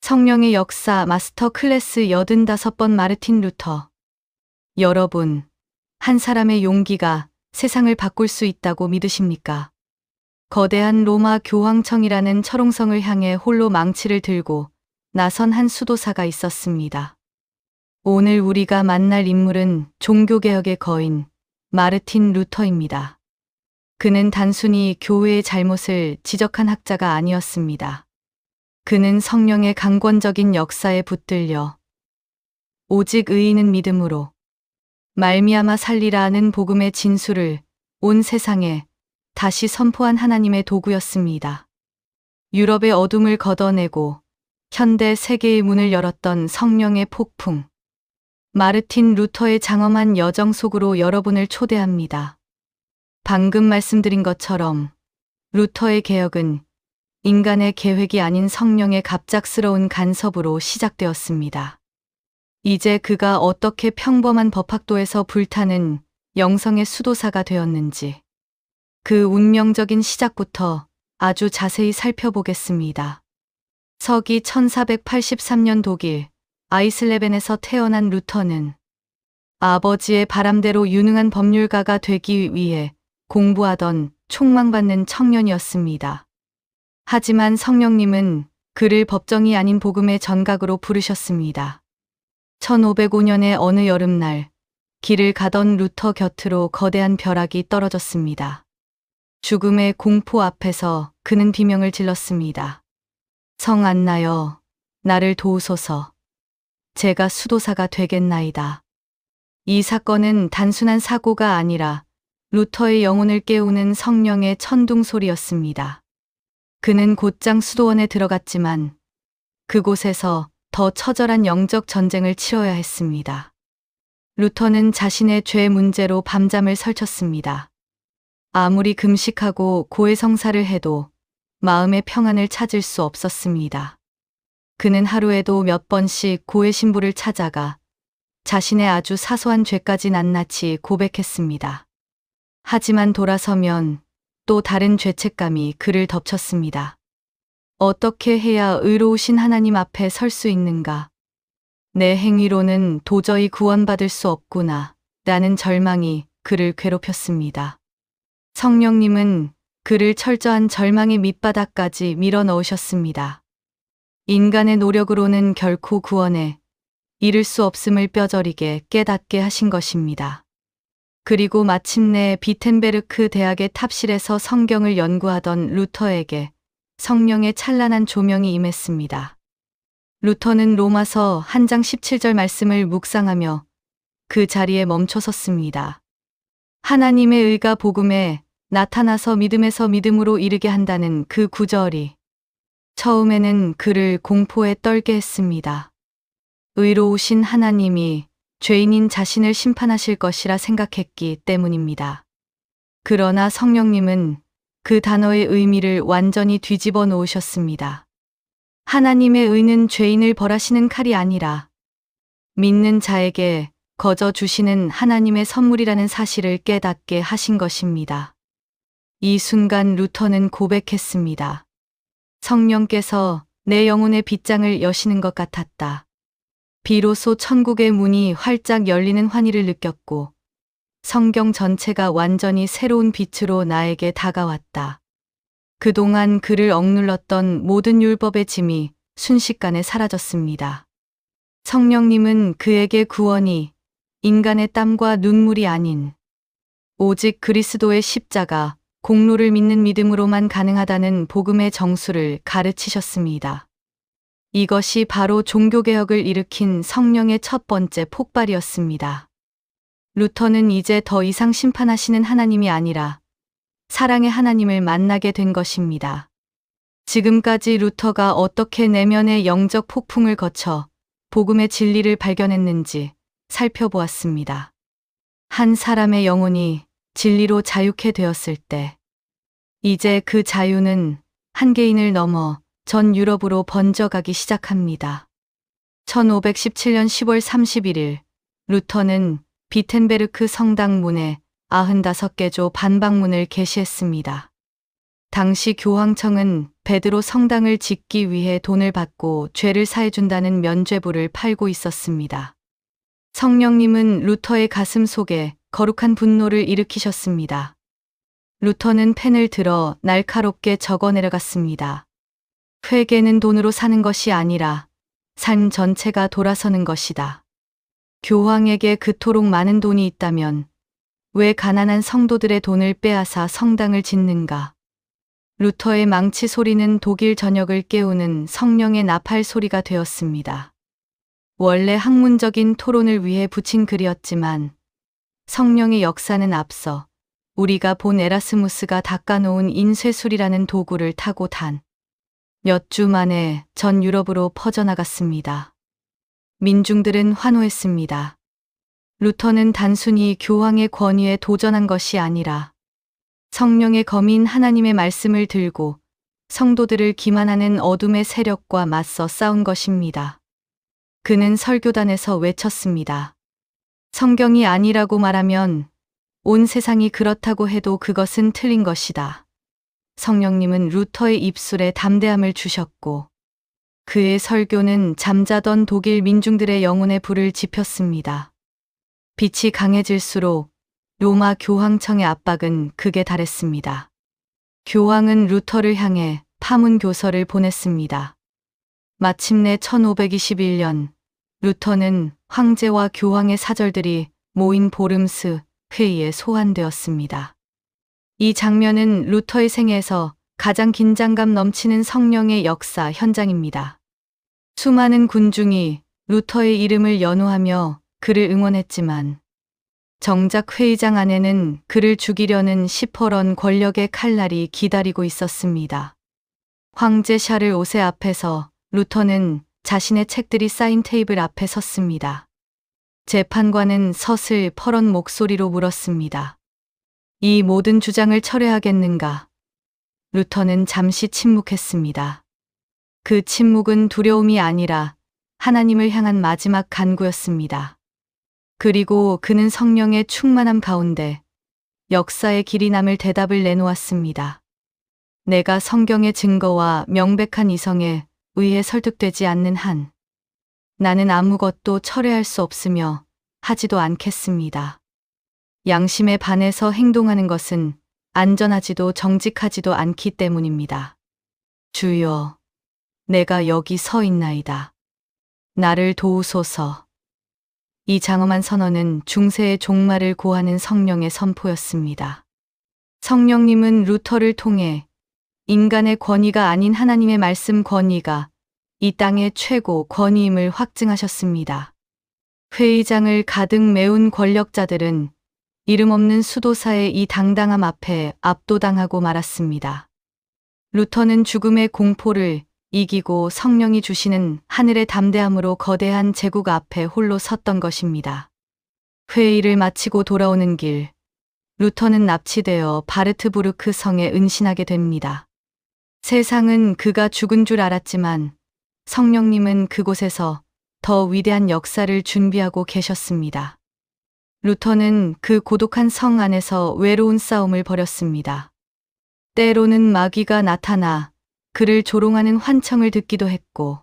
성령의 역사 마스터 클래스 85번 마르틴 루터. 여러분, 한 사람의 용기가 세상을 바꿀 수 있다고 믿으십니까? 거대한 로마 교황청이라는 철옹성을 향해 홀로 망치를 들고 나선 한 수도사가 있었습니다. 오늘 우리가 만날 인물은 종교개혁의 거인 마르틴 루터입니다. 그는 단순히 교회의 잘못을 지적한 학자가 아니었습니다. 그는 성령의 강권적인 역사에 붙들려 오직 의인은 믿음으로 말미암아 살리라는 복음의 진수를 온 세상에 다시 선포한 하나님의 도구였습니다. 유럽의 어둠을 걷어내고 현대 세계의 문을 열었던 성령의 폭풍. 마르틴 루터의 장엄한 여정 속으로 여러분을 초대합니다. 방금 말씀드린 것처럼 루터의 개혁은 인간의 계획이 아닌 성령의 갑작스러운 간섭으로 시작되었습니다. 이제 그가 어떻게 평범한 법학도에서 불타는 영성의 수도사가 되었는지 그 운명적인 시작부터 아주 자세히 살펴보겠습니다. 서기 1483년 독일 아이슬레벤에서 태어난 루터는 아버지의 바람대로 유능한 법률가가 되기 위해 공부하던 촉망받는 청년이었습니다. 하지만 성령님은 그를 법정이 아닌 복음의 전각으로 부르셨습니다. 1505년의 어느 여름날 길을 가던 루터 곁으로 거대한 벼락이 떨어졌습니다. 죽음의 공포 앞에서 그는 비명을 질렀습니다. 성 안나여, 나를 도우소서. 제가 수도사가 되겠나이다. 이 사건은 단순한 사고가 아니라 루터의 영혼을 깨우는 성령의 천둥 소리였습니다. 그는 곧장 수도원에 들어갔지만 그곳에서 더 처절한 영적 전쟁을 치러야 했습니다. 루터는 자신의 죄 문제로 밤잠을 설쳤습니다. 아무리 금식하고 고해성사를 해도 마음의 평안을 찾을 수 없었습니다. 그는 하루에도 몇 번씩 고해 신부를 찾아가 자신의 아주 사소한 죄까지 낱낱이 고백했습니다. 하지만 돌아서면 또 다른 죄책감이 그를 덮쳤습니다. 어떻게 해야 의로우신 하나님 앞에 설 수 있는가? 내 행위로는 도저히 구원받을 수 없구나. 라는 절망이 그를 괴롭혔습니다. 성령님은 그를 철저한 절망의 밑바닥까지 밀어넣으셨습니다. 인간의 노력으로는 결코 구원에 이를 수 없음을 뼈저리게 깨닫게 하신 것입니다. 그리고 마침내 비텐베르크 대학의 탑실에서 성경을 연구하던 루터에게 성령의 찬란한 조명이 임했습니다. 루터는 로마서 한 장 17절 말씀을 묵상하며 그 자리에 멈춰 섰습니다. 하나님의 의가 복음에 나타나서 믿음에서 믿음으로 이르게 한다는 그 구절이 처음에는 그를 공포에 떨게 했습니다. 의로우신 하나님이 죄인인 자신을 심판하실 것이라 생각했기 때문입니다. 그러나 성령님은 그 단어의 의미를 완전히 뒤집어 놓으셨습니다. 하나님의 의는 죄인을 벌하시는 칼이 아니라 믿는 자에게 거저 주시는 하나님의 선물이라는 사실을 깨닫게 하신 것입니다. 이 순간 루터는 고백했습니다. 성령께서 내 영혼의 빗장을 여시는 것 같았다. 비로소 천국의 문이 활짝 열리는 환희를 느꼈고 성경 전체가 완전히 새로운 빛으로 나에게 다가왔다. 그동안 그를 억눌렀던 모든 율법의 짐이 순식간에 사라졌습니다. 성령님은 그에게 구원이 인간의 땀과 눈물이 아닌 오직 그리스도의 십자가, 공로를 믿는 믿음으로만 가능하다는 복음의 정수를 가르치셨습니다. 이것이 바로 종교개혁을 일으킨 성령의 첫 번째 폭발이었습니다. 루터는 이제 더 이상 심판하시는 하나님이 아니라 사랑의 하나님을 만나게 된 것입니다. 지금까지 루터가 어떻게 내면의 영적 폭풍을 거쳐 복음의 진리를 발견했는지 살펴보았습니다. 한 사람의 영혼이 진리로 자유케 되었을 때 이제 그 자유는 한 개인을 넘어 전 유럽으로 번져가기 시작합니다. 1517년 10월 31일 루터는 비텐베르크 성당 문에 95개조 반박문을 게시했습니다. 당시 교황청은 베드로 성당을 짓기 위해 돈을 받고 죄를 사해준다는 면죄부를 팔고 있었습니다. 성령님은 루터의 가슴 속에 거룩한 분노를 일으키셨습니다. 루터는 펜을 들어 날카롭게 적어 내려갔습니다. 회개는 돈으로 사는 것이 아니라 삶 전체가 돌아서는 것이다. 교황에게 그토록 많은 돈이 있다면 왜 가난한 성도들의 돈을 빼앗아 성당을 짓는가? 루터의 망치 소리는 독일 전역을 깨우는 성령의 나팔 소리가 되었습니다. 원래 학문적인 토론을 위해 붙인 글이었지만 성령의 역사는 앞서 우리가 본 에라스무스가 닦아놓은 인쇄술이라는 도구를 타고 단 몇 주 만에 전 유럽으로 퍼져나갔습니다. 민중들은 환호했습니다. 루터는 단순히 교황의 권위에 도전한 것이 아니라 성령의 검인 하나님의 말씀을 들고 성도들을 기만하는 어둠의 세력과 맞서 싸운 것입니다. 그는 설교단에서 외쳤습니다. 성경이 아니라고 말하면 온 세상이 그렇다고 해도 그것은 틀린 것이다. 성령님은 루터의 입술에 담대함을 주셨고 그의 설교는 잠자던 독일 민중들의 영혼에 불을 지폈습니다. 빛이 강해질수록 로마 교황청의 압박은 극에 달했습니다. 교황은 루터를 향해 파문 교서를 보냈습니다. 마침내 1521년 루터는 황제와 교황의 사절들이 모인 보름스 회의에 소환되었습니다. 이 장면은 루터의 생애에서 가장 긴장감 넘치는 성령의 역사 현장입니다. 수많은 군중이 루터의 이름을 연호하며 그를 응원했지만 정작 회의장 안에는 그를 죽이려는 시퍼런 권력의 칼날이 기다리고 있었습니다. 황제 샤를 5세 앞에서 루터는 자신의 책들이 쌓인 테이블 앞에 섰습니다. 재판관은 서슬 퍼런 목소리로 물었습니다. 이 모든 주장을 철회하겠는가? 루터는 잠시 침묵했습니다. 그 침묵은 두려움이 아니라 하나님을 향한 마지막 간구였습니다. 그리고 그는 성령의 충만함 가운데 역사의 길이 남을 대답을 내놓았습니다. 내가 성경의 증거와 명백한 이성에 의해 설득되지 않는 한 나는 아무것도 철회할 수 없으며 하지도 않겠습니다. 양심에 반해서 행동하는 것은 안전하지도 정직하지도 않기 때문입니다. 주여, 내가 여기 서 있나이다. 나를 도우소서. 이 장엄한 선언은 중세의 종말을 고하는 성령의 선포였습니다. 성령님은 루터를 통해 인간의 권위가 아닌 하나님의 말씀 권위가 이 땅의 최고 권위임을 확증하셨습니다. 회의장을 가득 메운 권력자들은 이름 없는 수도사의 이 당당함 앞에 압도당하고 말았습니다. 루터는 죽음의 공포를 이기고 성령이 주시는 하늘의 담대함으로 거대한 제국 앞에 홀로 섰던 것입니다. 회의를 마치고 돌아오는 길, 루터는 납치되어 바르트부르크 성에 은신하게 됩니다. 세상은 그가 죽은 줄 알았지만 성령님은 그곳에서 더 위대한 역사를 준비하고 계셨습니다. 루터는 그 고독한 성 안에서 외로운 싸움을 벌였습니다. 때로는 마귀가 나타나 그를 조롱하는 환청을 듣기도 했고,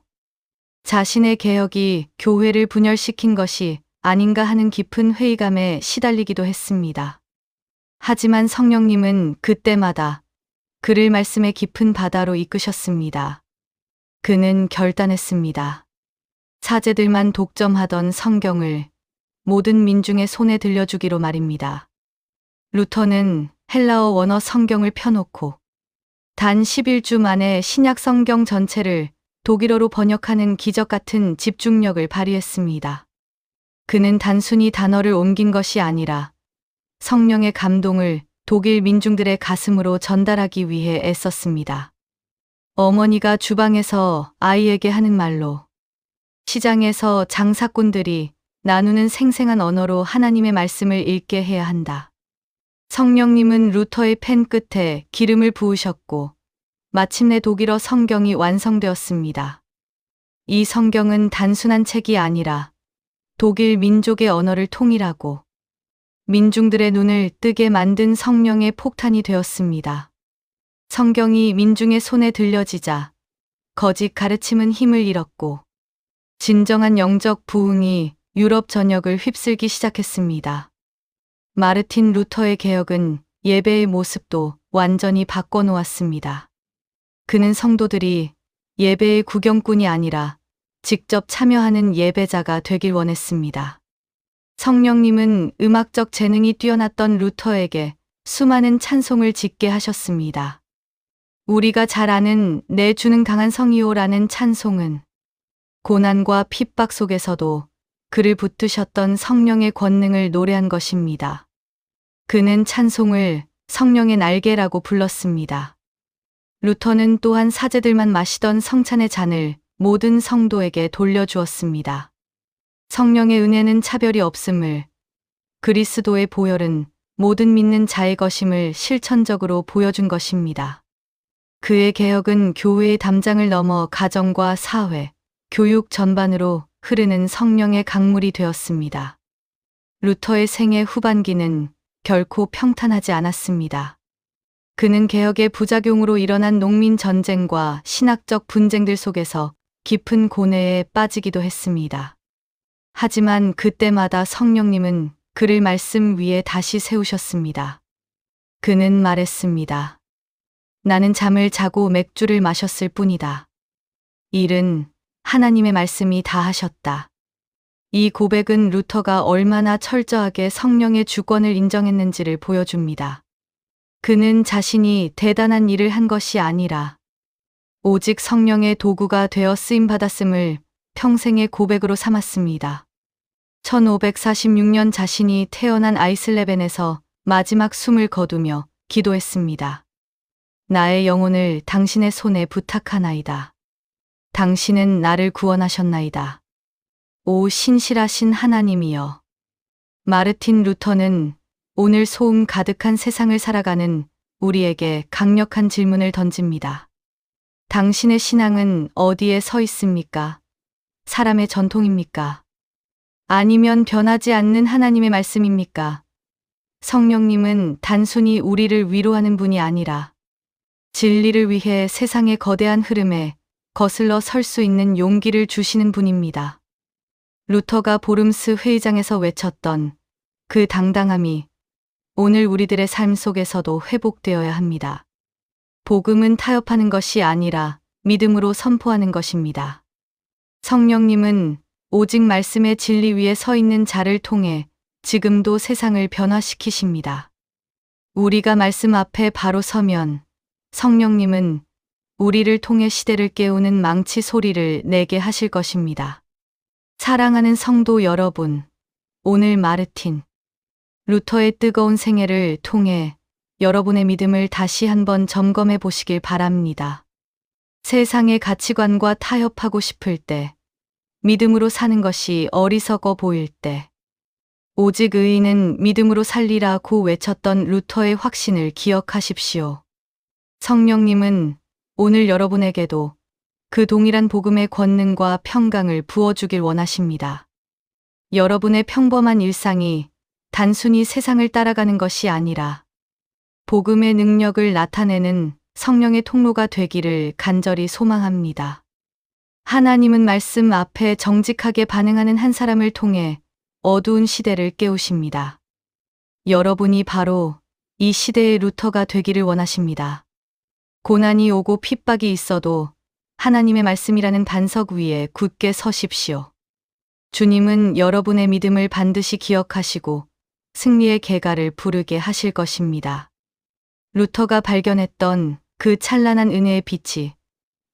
자신의 개혁이 교회를 분열시킨 것이 아닌가 하는 깊은 회의감에 시달리기도 했습니다. 하지만 성령님은 그때마다 그를 말씀의 깊은 바다로 이끄셨습니다. 그는 결단했습니다. 사제들만 독점하던 성경을 모든 민중의 손에 들려주기로 말입니다. 루터는 헬라어 원어 성경을 펴놓고 단 11주 만에 신약 성경 전체를 독일어로 번역하는 기적 같은 집중력을 발휘했습니다. 그는 단순히 단어를 옮긴 것이 아니라 성령의 감동을 독일 민중들의 가슴으로 전달하기 위해 애썼습니다. 어머니가 주방에서 아이에게 하는 말로, 시장에서 장사꾼들이 나누는 생생한 언어로 하나님의 말씀을 읽게 해야 한다. 성령님은 루터의 펜 끝에 기름을 부으셨고 마침내 독일어 성경이 완성되었습니다. 이 성경은 단순한 책이 아니라 독일 민족의 언어를 통일하고 민중들의 눈을 뜨게 만든 성령의 폭탄이 되었습니다. 성경이 민중의 손에 들려지자 거짓 가르침은 힘을 잃었고 진정한 영적 부흥이 유럽 전역을 휩쓸기 시작했습니다. 마르틴 루터의 개혁은 예배의 모습도 완전히 바꿔놓았습니다. 그는 성도들이 예배의 구경꾼이 아니라 직접 참여하는 예배자가 되길 원했습니다. 성령님은 음악적 재능이 뛰어났던 루터에게 수많은 찬송을 짓게 하셨습니다. 우리가 잘 아는 내 주는 강한 성이요라는 찬송은 고난과 핍박 속에서도 그를 붙드셨던 성령의 권능을 노래한 것입니다. 그는 찬송을 성령의 날개라고 불렀습니다. 루터는 또한 사제들만 마시던 성찬의 잔을 모든 성도에게 돌려주었습니다. 성령의 은혜는 차별이 없음을, 그리스도의 보혈은 모든 믿는 자의 것임을 실천적으로 보여준 것입니다. 그의 개혁은 교회의 담장을 넘어 가정과 사회, 교육 전반으로 흐르는 성령의 강물이 되었습니다. 루터의 생애 후반기는 결코 평탄하지 않았습니다. 그는 개혁의 부작용으로 일어난 농민 전쟁과 신학적 분쟁들 속에서 깊은 고뇌에 빠지기도 했습니다. 하지만 그때마다 성령님은 그를 말씀 위에 다시 세우셨습니다. 그는 말했습니다. 나는 잠을 자고 맥주를 마셨을 뿐이다. 일은 하나님의 말씀이 다 하셨다. 이 고백은 루터가 얼마나 철저하게 성령의 주권을 인정했는지를 보여줍니다. 그는 자신이 대단한 일을 한 것이 아니라 오직 성령의 도구가 되어 쓰임받았음을 평생의 고백으로 삼았습니다. 1546년 자신이 태어난 아이슬레벤에서 마지막 숨을 거두며 기도했습니다. 나의 영혼을 당신의 손에 부탁하나이다. 당신은 나를 구원하셨나이다. 오 신실하신 하나님이여. 마르틴 루터는 오늘 소음 가득한 세상을 살아가는 우리에게 강력한 질문을 던집니다. 당신의 신앙은 어디에 서 있습니까? 사람의 전통입니까? 아니면 변하지 않는 하나님의 말씀입니까? 성령님은 단순히 우리를 위로하는 분이 아니라 진리를 위해 세상의 거대한 흐름에 거슬러 설 수 있는 용기를 주시는 분입니다. 루터가 보름스 회의장에서 외쳤던 그 당당함이 오늘 우리들의 삶 속에서도 회복되어야 합니다. 복음은 타협하는 것이 아니라 믿음으로 선포하는 것입니다. 성령님은 오직 말씀의 진리 위에 서 있는 자를 통해 지금도 세상을 변화시키십니다. 우리가 말씀 앞에 바로 서면 성령님은 우리를 통해 시대를 깨우는 망치 소리를 내게 하실 것입니다. 사랑하는 성도 여러분, 오늘 마르틴 루터의 뜨거운 생애를 통해 여러분의 믿음을 다시 한번 점검해 보시길 바랍니다. 세상의 가치관과 타협하고 싶을 때, 믿음으로 사는 것이 어리석어 보일 때, 오직 의인은 믿음으로 살리라고 외쳤던 루터의 확신을 기억하십시오. 성령님은 오늘 여러분에게도 그 동일한 복음의 권능과 평강을 부어주길 원하십니다. 여러분의 평범한 일상이 단순히 세상을 따라가는 것이 아니라 복음의 능력을 나타내는 성령의 통로가 되기를 간절히 소망합니다. 하나님은 말씀 앞에 정직하게 반응하는 한 사람을 통해 어두운 시대를 깨우십니다. 여러분이 바로 이 시대의 루터가 되기를 원하십니다. 고난이 오고 핍박이 있어도 하나님의 말씀이라는 반석 위에 굳게 서십시오. 주님은 여러분의 믿음을 반드시 기억하시고 승리의 개가를 부르게 하실 것입니다. 루터가 발견했던 그 찬란한 은혜의 빛이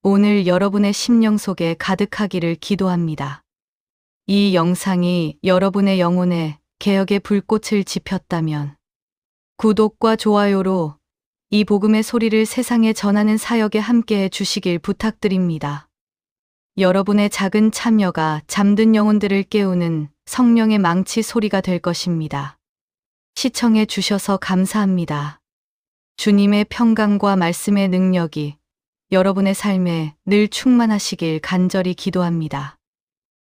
오늘 여러분의 심령 속에 가득하기를 기도합니다. 이 영상이 여러분의 영혼에 개혁의 불꽃을 지폈다면 구독과 좋아요로 이 복음의 소리를 세상에 전하는 사역에 함께해 주시길 부탁드립니다. 여러분의 작은 참여가 잠든 영혼들을 깨우는 성령의 망치 소리가 될 것입니다. 시청해 주셔서 감사합니다. 주님의 평강과 말씀의 능력이 여러분의 삶에 늘 충만하시길 간절히 기도합니다.